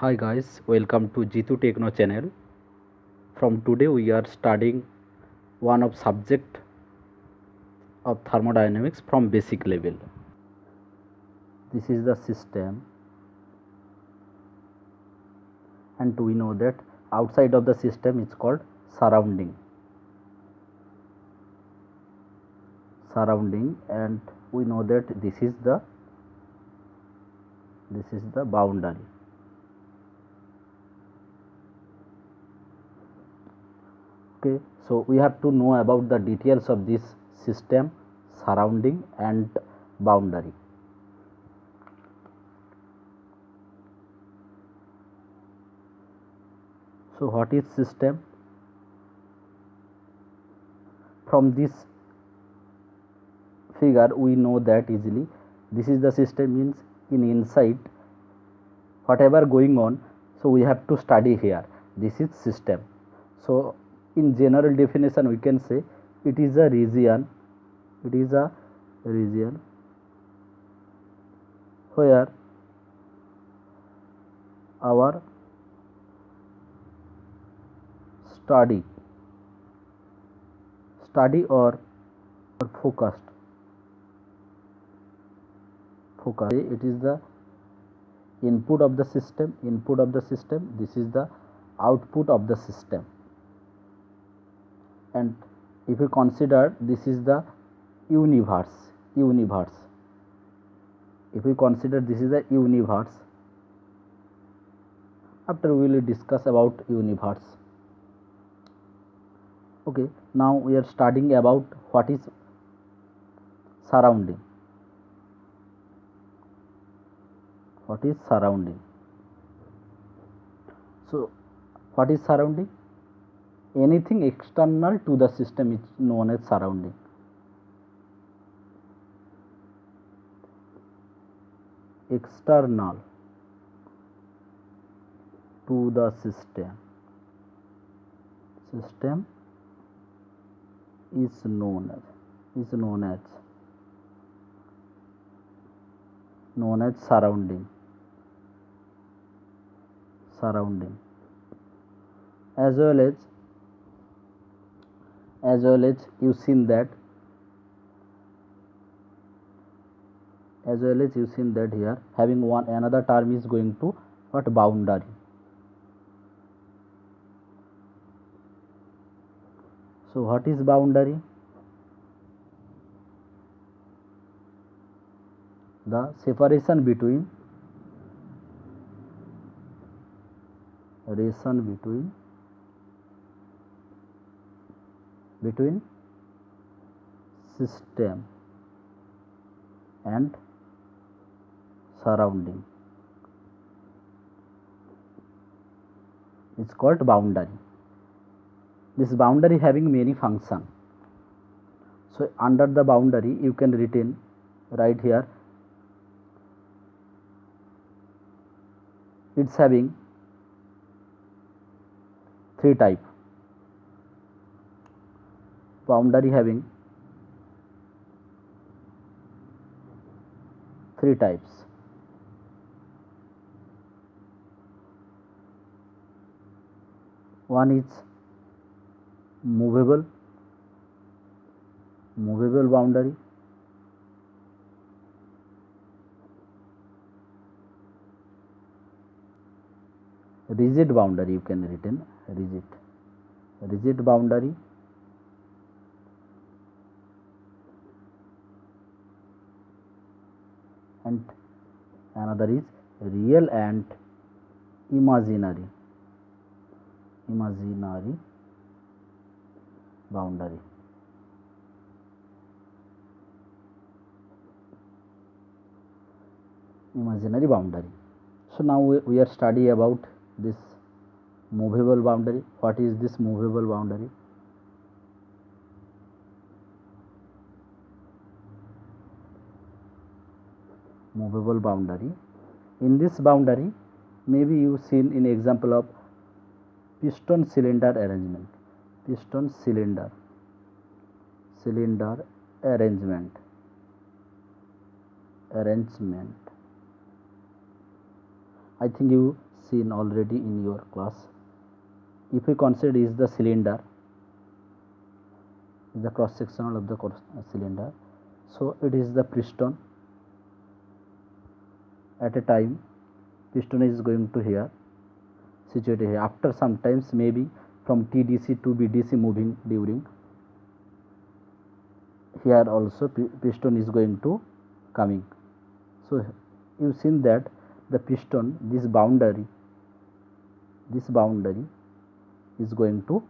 Hi guys, welcome to Jitu Techno channel. From today we are studying one of subject of thermodynamics from basic level. This is the system, and we know that outside of the system is called surrounding. And we know that this is the boundary. Okay, so we have to know about the details of this system, surrounding and boundary. So what is system? From this figure we know that easily this is the system, means in inside whatever going on, so we have to study here. This is system. So in general definition we can say it is a region where our study or focused it is the input of the system, this is the output of the system. And if you consider this is the universe, if we consider this is the universe, after we will discuss about universe. Okay, now we are studying about what is surrounding. So what is surrounding? Anything external to the system is known as surrounding. External to the system is known as surrounding. As well as you seen that here having another term is going to what? Boundary. So what is boundary? The separation between system and surrounding is called boundary. This boundary having many functions. So under the boundary you can written right here, it's having three types. Boundary having three types. One is movable boundary. Rigid boundary you can written rigid boundary. And another is real and imaginary boundary. So now we are study about this movable boundary. What is this movable boundary? In this boundary, maybe you seen in example of piston cylinder arrangement. I think you seen already in your class. If we consider is the cylinder, is the cross sectional of the cylinder, so it is the piston. At a time piston is going to here, situated here. After some times, maybe from TDC to BDC moving during, here also piston is going to coming. So you seen that the piston, this boundary is going to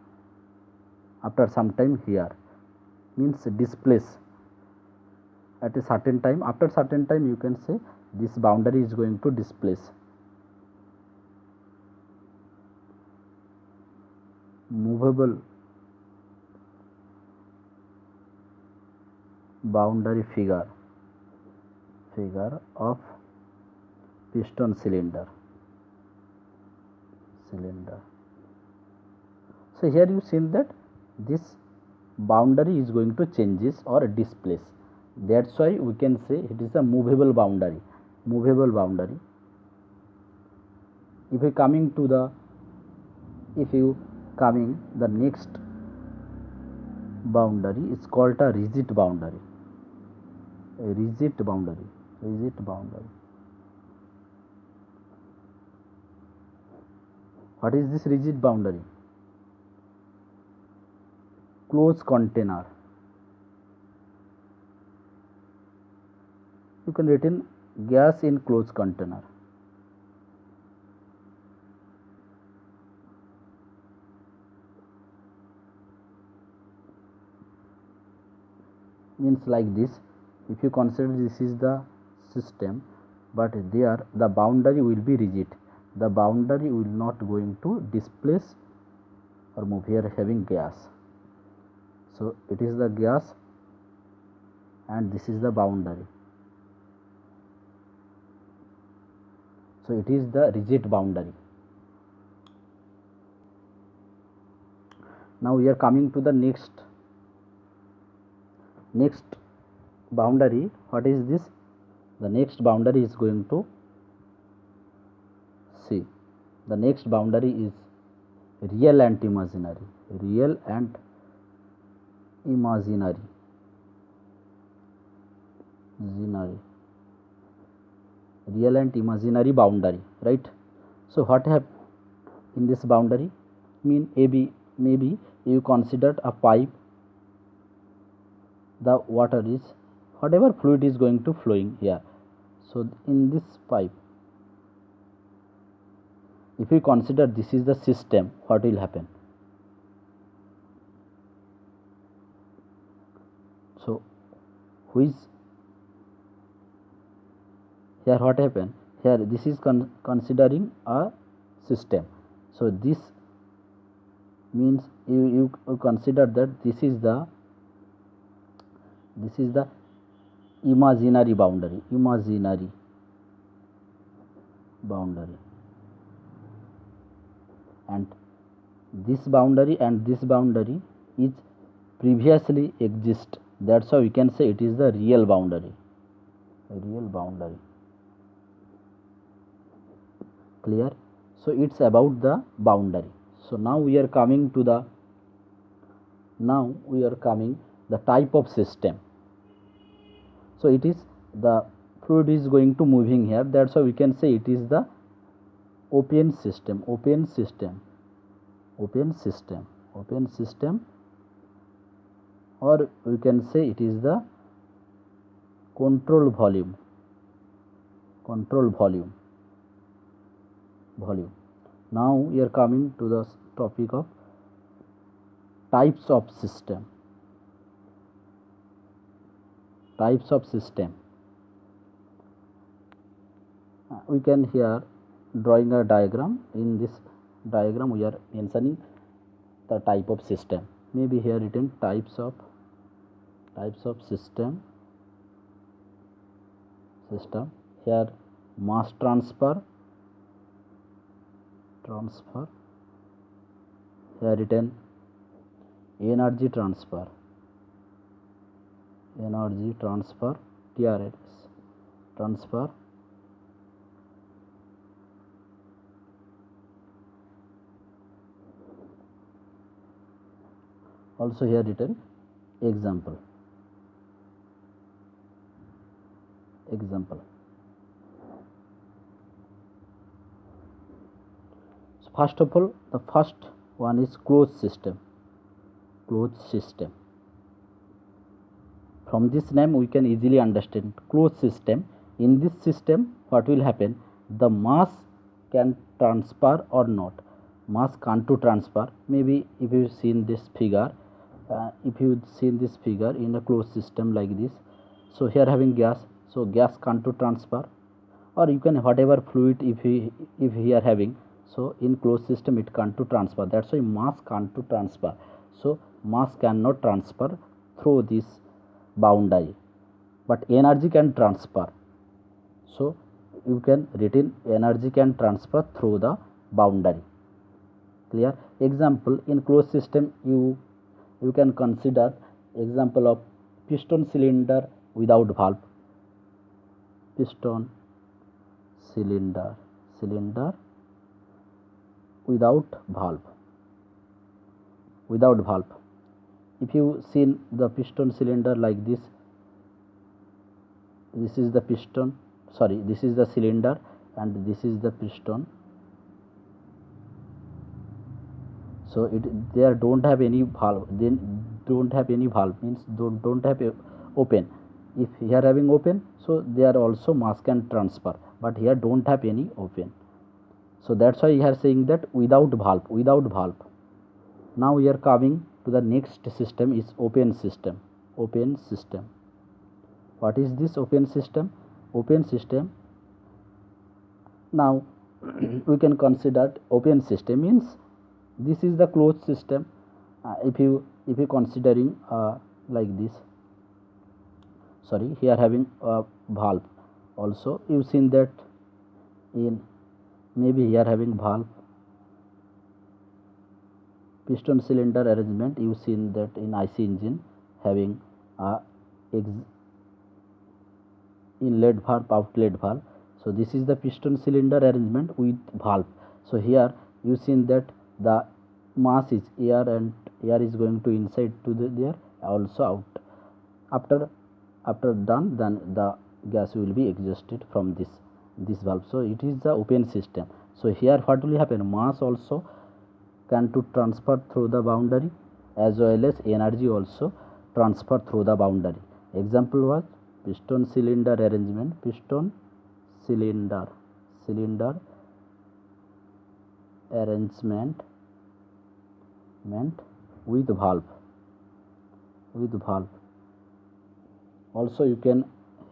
after some time here, means displace at a certain time. After certain time you can say this boundary is going to displace. Movable boundary figure of piston cylinder. So here you seen that this boundary is going to changes or displace. That's why we can say it is a movable boundary. If you coming the next boundary is called a rigid boundary. What is this rigid boundary? Closed container. You can written gas in closed container. Means like this. If you consider this is the system, but there the boundary will be rigid. The boundary will not going to displace or move. Here having gas. So it is the gas and this is the boundary. So it is the rigid boundary. Now we are coming to the next boundary. What is this? The next boundary is going to see. The next boundary is real and imaginary. Real and imaginary boundary, right? So what have in this boundary? Maybe you considered a pipe. The water is, whatever fluid is going to flowing here. So in this pipe, if we consider this is the system, what will happen? So which here what happened? Here this is considering a system. So this means you consider that this is the imaginary boundary. And this boundary is previously exist. That's how we can say it is the real boundary. Clear? So it's about the boundary. So now we are coming to the type of system. So it is the fluid is going to moving here. That's why we can say it is the open system, or we can say it is the control volume. Now we are coming to the topic of types of system. We can here drawing a diagram. In this diagram we are mentioning the type of system. Maybe here written types of system. Here mass transfer. Here written energy transfer, TRS transfer. also here written example. So first of all, the first one is closed system. From this name we can easily understand closed system. In this system what will happen, the mass can transfer or not. Mass can't to transfer. Maybe if you seen this figure, in a closed system like this, so here having gas, so gas can't to transfer, or you can whatever fluid if we are having, so in closed system it can't to transfer. That's why mass can't to transfer. So mass cannot transfer through this boundary, but energy can transfer. So you can written energy can transfer through the boundary. Clear? Example, in closed system you can consider example of piston cylinder without valve. Piston cylinder without valve. If you seen the piston cylinder like this, this is the piston, sorry, this is the cylinder and this is the piston. So they don't have any valve, means don't have open. If here having open, so there also mass can transfer, but here don't have any open. So that's why we are saying that without valve. Now we are coming to the next system is open system. What is this open system? Now we can consider open system means this is the closed system. If you considering like this, sorry, here having a valve also, you seen that in maybe here having valve, piston cylinder arrangement, you seen that in IC engine having inlet valve, outlet valve. So this is the piston cylinder arrangement with valve. So here you seen that the mass is air and air is going to inside to there, also out. After done, then the gas will be exhausted from this valve. So it is the open system. So here what will happen, mass also can to transfer through the boundary as well as energy also transfer through the boundary. Example was piston cylinder arrangement, cylinder arrangement with valve. Also you can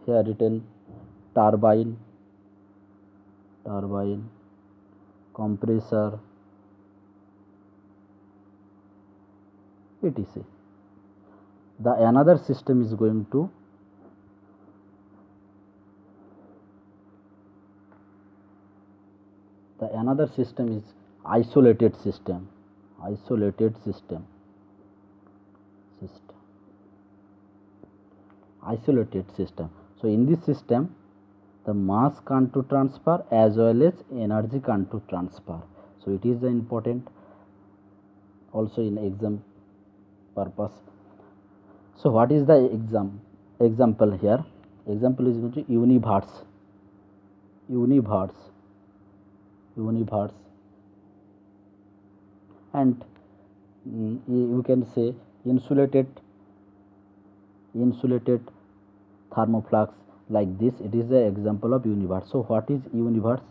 here written turbine, compressor, etc. The another system is going to is isolated system. So in this system the mass can't to transfer as well as energy can't to transfer. So it is the important also in exam purpose. So what is the example here? Example is going to universe, and you can say insulated thermoflux like this. It is the example of universe. So what is universe?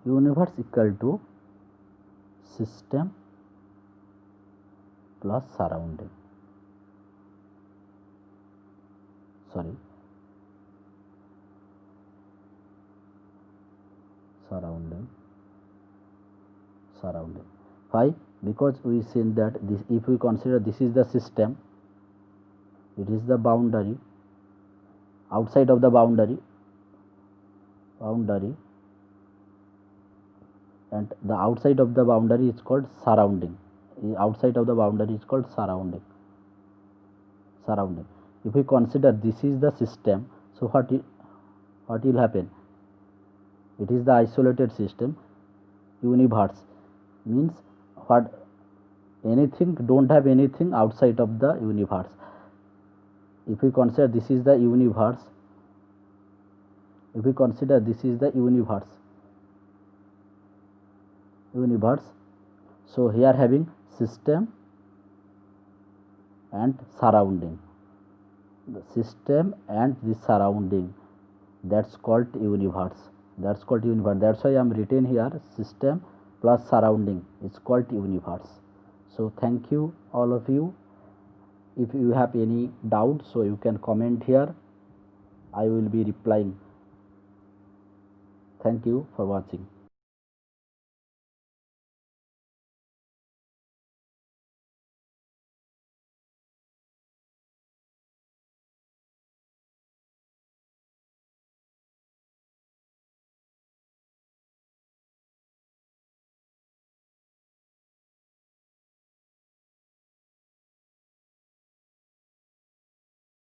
Universe equal to system plus surrounding. Surrounding. Why? Because we seen that this, if we consider this is the system, it is the boundary, outside of the boundary, and the outside of the boundary is called surrounding. if we consider this is the system, so what will happen? It is the isolated system. Universe means what? Anything, don't have anything outside of the universe. If we consider this is the universe, if we consider this is the universe, so here having system and surrounding, the system and the surrounding, that's called universe. That's why I am written here system plus surrounding is called universe. So thank you all of you. If you have any doubt, so you can comment here, I will be replying. Thank you for watching.